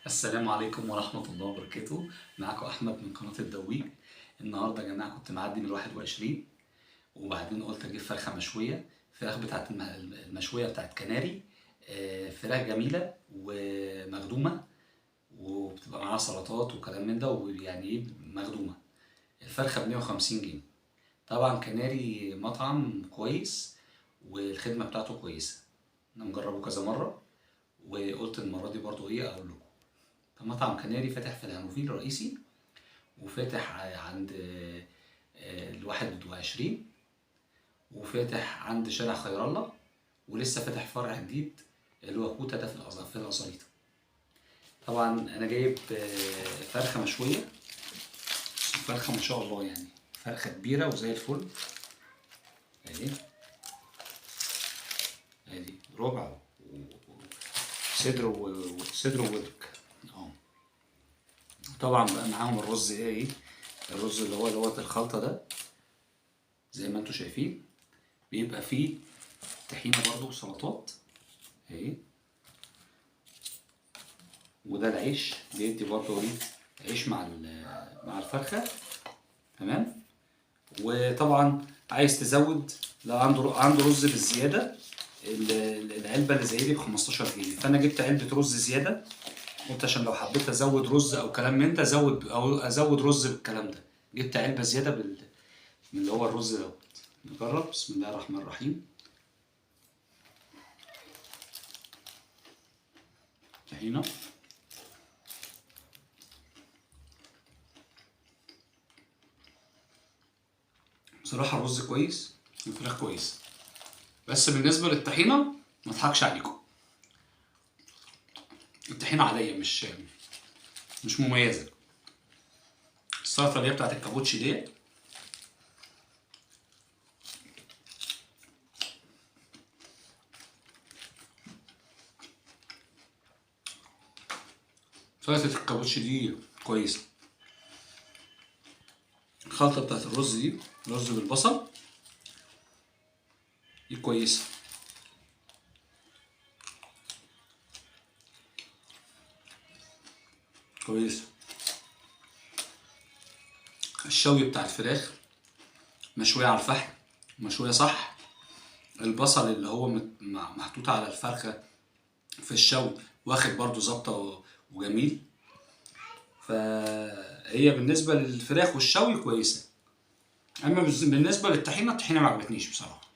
السلام عليكم ورحمة الله وبركاته. معاكم أحمد من قناة الدويق. النهاردة يا جماعة كنت معدي من 21 وبعدين قلت أجيب فرخة مشوية. فراخ بتاعت المشوية بتاعت كناري. فراخ جميلة ومخدومة وبتبقى معاها سلطات وكلام من ده، ويعني إيه مخدومة. الفرخة ب150 جنيه. طبعا كناري مطعم كويس والخدمة بتاعته كويسة. أنا مجربه كذا مرة وقلت المرة دي برضو إيه أقول لكم. مطعم كناري فاتح في الهانوفيل الرئيسي، وفاتح عند ال21، وفاتح عند شارع خير الله، ولسه فاتح فرع جديد اللي هو كوتا ده في الأزاريطة. طبعا أنا جايب فرخة مشوية. فرخة ما شاء الله، يعني فرخة كبيرة وزي الفل. ادي ربع صدر وورك. طبعا بقى معاهم الرز الرز اللي هو الخلطة ده زي ما انتوا شايفين. بيبقى فيه طحينة برضو وسلطات اهي. وده العيش بيدي برضو عيش مع الفرخة. تمام. وطبعا عايز تزود، لو عنده رز بالزيادة، العلبة اللي زي دي ب15 جنيه. فانا جبت علبة رز زيادة، قلت عشان لو حبيت ازود رز او كلام من ده ازود رز بالكلام ده. جبت علبة زيادة من اللي هو الرز دوت. نجرب. بسم الله الرحمن الرحيم. طحينة. بصراحة الرز كويس والفراخ كويس، بس بالنسبة للطحينة ما اضحكش عليكم، الطحينة عادية مش مميزة. السلطة اللي هي بتاعت الكابوتشي دي سلطة الكابوتشي دي كويسة. الخلطة بتاعت الرز دي، رز بالبصل، دي كويسة. كويسة. الشوي بتاع الفراخ مشوية على الفحم، مشوية صح. البصل اللي هو محطوط على الفرخة في الشوي واخد برضو ظبطة وجميل. فهي بالنسبة للفراخ والشوي كويسة. اما بالنسبة للطحينة، الطحينة ما عجبتنيش بصراحة.